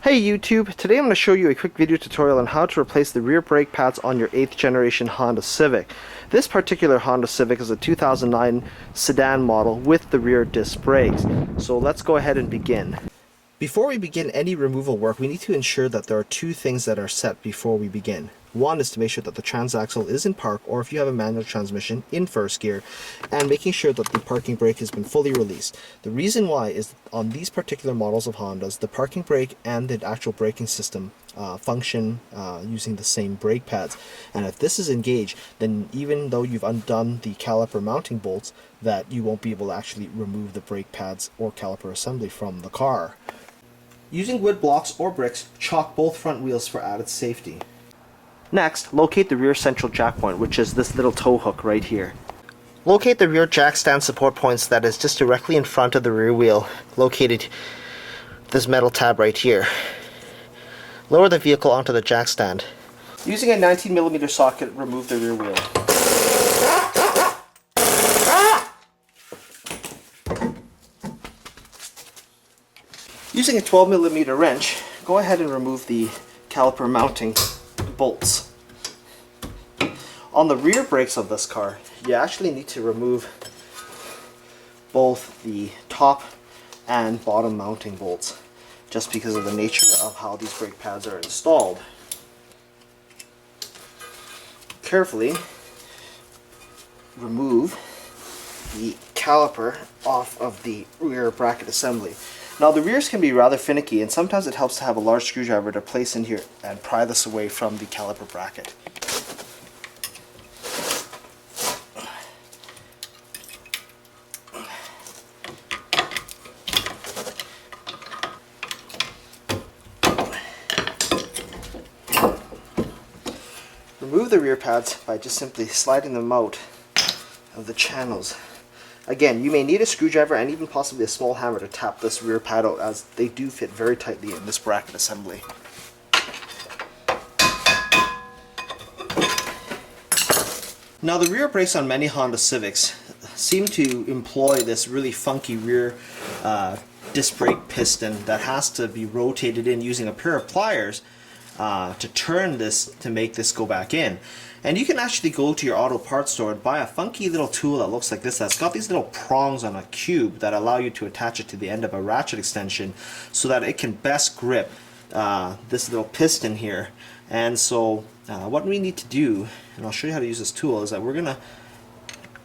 Hey YouTube, today I'm going to show you a quick video tutorial on how to replace the rear brake pads on your 8th generation Honda Civic. This particular Honda Civic is a 2009 sedan model with the rear disc brakes. So let's go ahead and begin. Before we begin any removal work, we need to ensure that there are two things that are set before we begin. One is to make sure that the transaxle is in park, or if you have a manual transmission, in first gear, and making sure that the parking brake has been fully released. The reason why is on these particular models of Hondas, the parking brake and the actual braking system function using the same brake pads. And if this is engaged, then even though you've undone the caliper mounting bolts, that you won't be able to actually remove the brake pads or caliper assembly from the car. Using wood blocks or bricks, chalk both front wheels for added safety. Next, locate the rear central jack point, which is this little tow hook right here. Locate the rear jack stand support points that is just directly in front of the rear wheel, located this metal tab right here. Lower the vehicle onto the jack stand. Using a 19mm socket, remove the rear wheel. Using a 12mm wrench, go ahead and remove the caliper mounting bolts. On the rear brakes of this car, you actually need to remove both the top and bottom mounting bolts, just because of the nature of how these brake pads are installed. Carefully remove the caliper off of the rear bracket assembly. Now the rears can be rather finicky, and sometimes it helps to have a large screwdriver to place in here and pry this away from the caliper bracket. Remove the rear pads by just simply sliding them out of the channels. Again, you may need a screwdriver and even possibly a small hammer to tap this rear pad out, as they do fit very tightly in this bracket assembly. Now the rear brakes on many Honda Civics seem to employ this really funky rear disc brake piston that has to be rotated in using a pair of pliers to turn this to make this go back in. And you can actually go to your auto parts store and buy a funky little tool that looks like this, that's got these little prongs on a cube that allow you to attach it to the end of a ratchet extension so that it can best grip this little piston here. And so what we need to do, and I'll show you how to use this tool, is that we're going to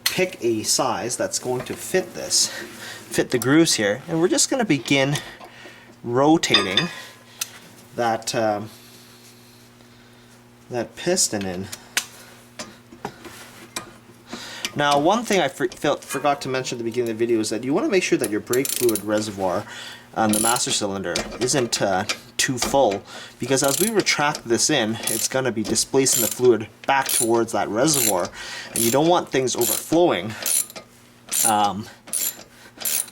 pick a size that's going to fit this, fit the grooves here, and we're just going to begin rotating that that piston in. Now, one thing I forgot to mention at the beginning of the video is that you want to make sure that your brake fluid reservoir on the master cylinder isn't too full, because as we retract this in, it's going to be displacing the fluid back towards that reservoir, and you don't want things overflowing.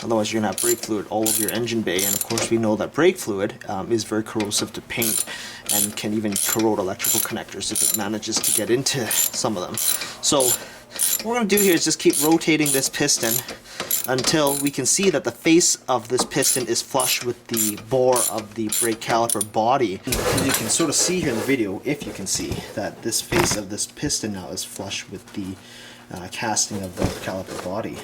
Otherwise you're going to have brake fluid all over your engine bay, and of course we know that brake fluid is very corrosive to paint and can even corrode electrical connectors if it manages to get into some of them. So what we're going to do here is just keep rotating this piston until we can see that the face of this piston is flush with the bore of the brake caliper body. You can sort of see here in the video, if you can see, that this face of this piston now is flush with the casting of the caliper body.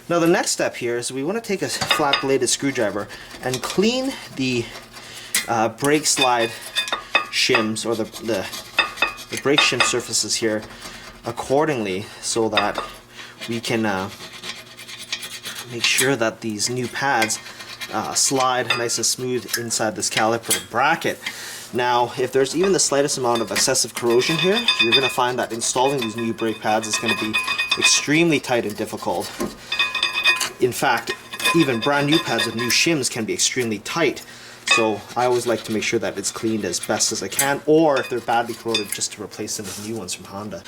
Now the next step here is we want to take a flat bladed screwdriver and clean the brake slide shims, or the brake shim surfaces here accordingly, so that we can make sure that these new pads slide nice and smooth inside this caliper bracket. Now, if there's even the slightest amount of excessive corrosion here, you're going to find that installing these new brake pads is going to be extremely tight and difficult. In fact, even brand new pads with new shims can be extremely tight. So I always like to make sure that it's cleaned as best as I can, or if they're badly corroded, just to replace them with new ones from Honda.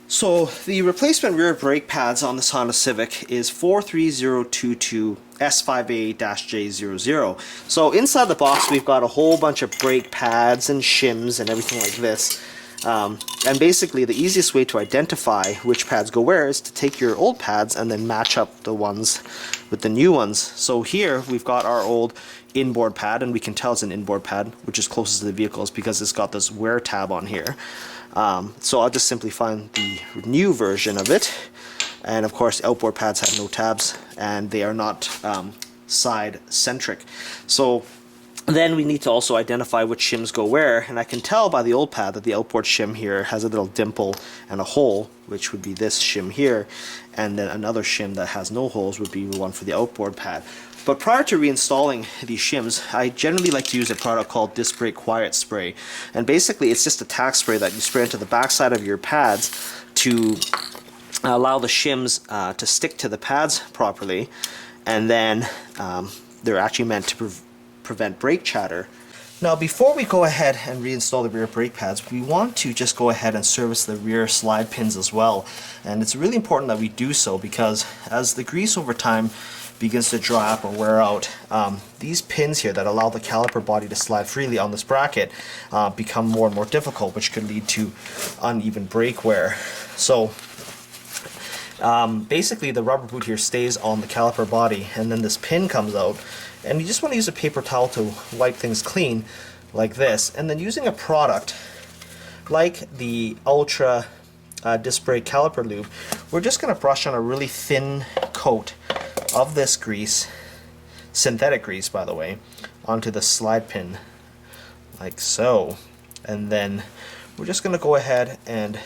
So the replacement rear brake pads on this Honda Civic is 43022 S5A-J00. So inside the box we've got a whole bunch of brake pads and shims and everything like this. And basically the easiest way to identify which pads go where is to take your old pads and then match up the ones with the new ones. So here we've got our old inboard pad, and we can tell it's an inboard pad, which is closest to the vehicles because it's got this wear tab on here. So I'll just simply find the new version of it. And of course outboard pads have no tabs, and they are not side centric. So then we need to also identify which shims go where, and I can tell by the old pad that the outboard shim here has a little dimple and a hole, which would be this shim here, and then another shim that has no holes would be the one for the outboard pad. But prior to reinstalling these shims, I generally like to use a product called Disc Brake Quiet Spray, and basically it's just a tack spray that you spray into the backside of your pads to allow the shims to stick to the pads properly, and then they're actually meant to prevent brake chatter. Now before we go ahead and reinstall the rear brake pads, we want to just go ahead and service the rear slide pins as well. And it's really important that we do so, because as the grease over time begins to dry up or wear out, these pins here that allow the caliper body to slide freely on this bracket become more and more difficult, which could lead to uneven brake wear. So basically the rubber boot here stays on the caliper body, and then this pin comes out, and you just want to use a paper towel to wipe things clean like this, and then using a product like the Ultra Disc Brake Caliper Lube, we're just going to brush on a really thin coat of this grease, synthetic grease by the way, onto the slide pin like so. And then we're just going to go ahead and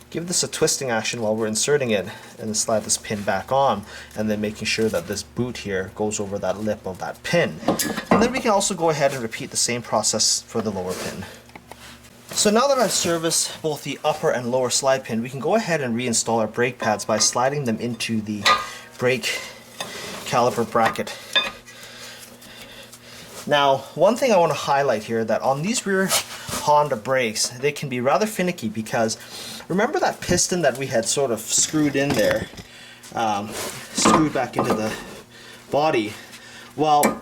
give this a twisting action while we're inserting it, and then slide this pin back on, and then making sure that this boot here goes over that lip of that pin. And then we can also go ahead and repeat the same process for the lower pin. So now that I've serviced both the upper and lower slide pin, we can go ahead and reinstall our brake pads by sliding them into the brake caliper bracket. Now, one thing I want to highlight here, that on these rear Honda brakes, they can be rather finicky, because remember that piston that we had sort of screwed in there, screwed back into the body? Well,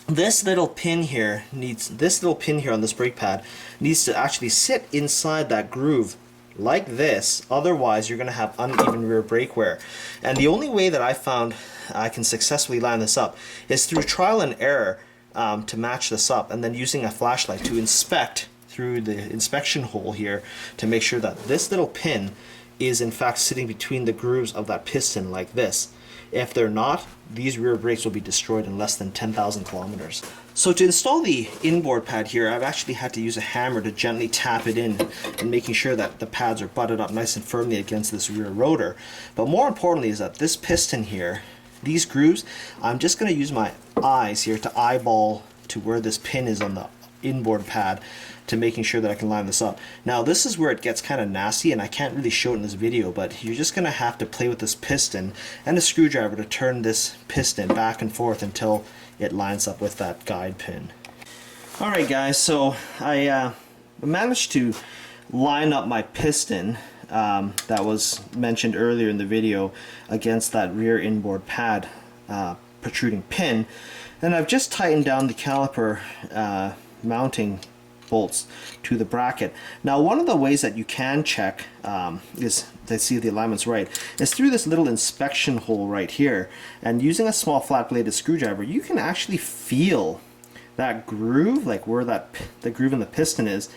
this little pin here on this brake pad needs to actually sit inside that groove like this, otherwise you're going to have uneven rear brake wear. And the only way that I found I can successfully line this up is through trial and error, to match this up, and then using a flashlight to inspect through the inspection hole here to make sure that this little pin is in fact sitting between the grooves of that piston like this. If they're not, these rear brakes will be destroyed in less than 10,000 kilometers. So to install the inboard pad here, I've actually had to use a hammer to gently tap it in, and making sure that the pads are butted up nice and firmly against this rear rotor. But more importantly is that this piston here, these grooves, I'm just going to use my eyes here to eyeball to where this pin is on the inboard pad, to making sure that I can line this up. Now this is where it gets kind of nasty, and I can't really show it in this video, but you're just going to have to play with this piston and a screwdriver to turn this piston back and forth until it lines up with that guide pin. Alright guys, so I managed to line up my piston that was mentioned earlier in the video against that rear inboard pad protruding pin, and I've just tightened down the caliper mounting bolts to the bracket. Now one of the ways that you can check is to see if the alignment's right is through this little inspection hole right here, and using a small flat bladed screwdriver you can actually feel that groove, like where the groove in the piston is.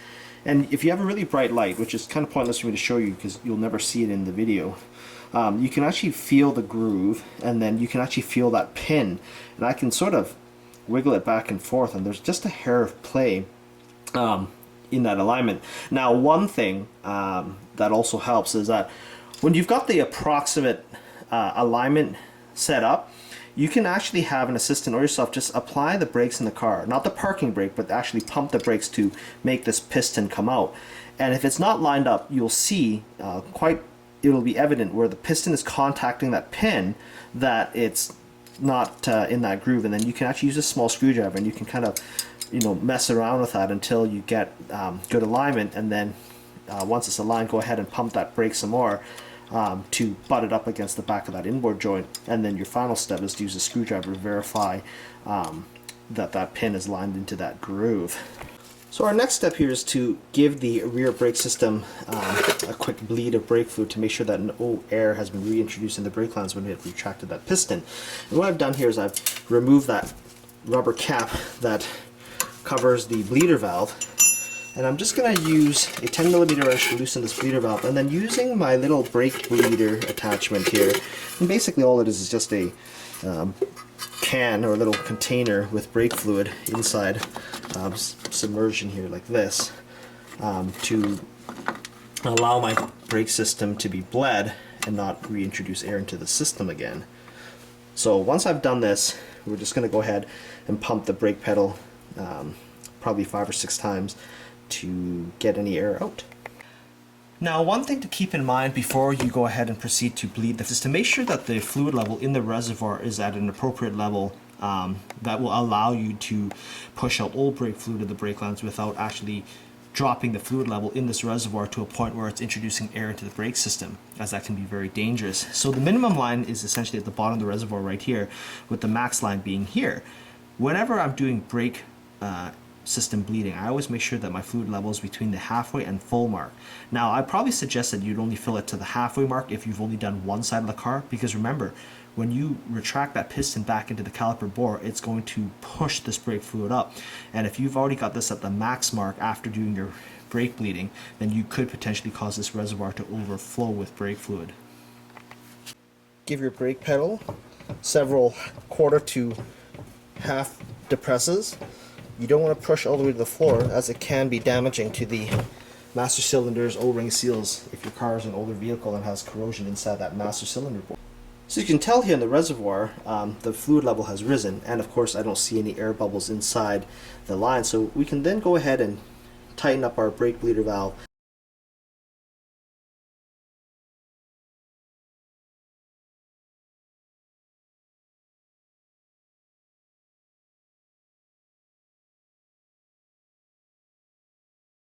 And if you have a really bright light, which is kind of pointless for me to show you because you'll never see it in the video, you can actually feel the groove, and then you can actually feel that pin, and I can sort of wiggle it back and forth, and there's just a hair of play in that alignment. Now one thing that also helps is that when you've got the approximate alignment set up, you can actually have an assistant or yourself just apply the brakes in the car, not the parking brake, but actually pump the brakes to make this piston come out. And if it's not lined up, you'll see it'll be evident where the piston is contacting that pin that it's not in that groove, and then you can actually use a small screwdriver and you can kind of mess around with that until you get good alignment, and then once it's aligned, go ahead and pump that brake some more to butt it up against the back of that inboard joint. And then your final step is to use a screwdriver to verify that that pin is lined into that groove. So our next step here is to give the rear brake system a quick bleed of brake fluid to make sure that no air has been reintroduced in the brake lines when we have retracted that piston. And what I've done here is I've removed that rubber cap that covers the bleeder valve, and I'm just going to use a 10mm wrench to loosen this bleeder valve, and then using my little brake bleeder attachment here, and basically all it is just a can or a little container with brake fluid inside, submerged in here like this, to allow my brake system to be bled and not reintroduce air into the system again. So once I've done this, we're just going to go ahead and pump the brake pedal probably 5 or 6 times to get any air out. Now, one thing to keep in mind before you go ahead and proceed to bleed this is to make sure that the fluid level in the reservoir is at an appropriate level that will allow you to push out old brake fluid to the brake lines without actually dropping the fluid level in this reservoir to a point where it's introducing air into the brake system, as that can be very dangerous. So the minimum line is essentially at the bottom of the reservoir right here, with the max line being here. Whenever I'm doing brake system bleeding, I always make sure that my fluid level is between the halfway and full mark. Now, I probably suggest that you'd only fill it to the halfway mark if you've only done one side of the car, because remember, when you retract that piston back into the caliper bore, it's going to push this brake fluid up, and if you've already got this at the max mark after doing your brake bleeding, then you could potentially cause this reservoir to overflow with brake fluid. Give your brake pedal several quarter to half depresses. You don't want to push all the way to the floor, as it can be damaging to the master cylinder's O-ring seals if your car is an older vehicle and has corrosion inside that master cylinder board. So you can tell here in the reservoir the fluid level has risen, and of course I don't see any air bubbles inside the line, so we can then go ahead and tighten up our brake bleeder valve.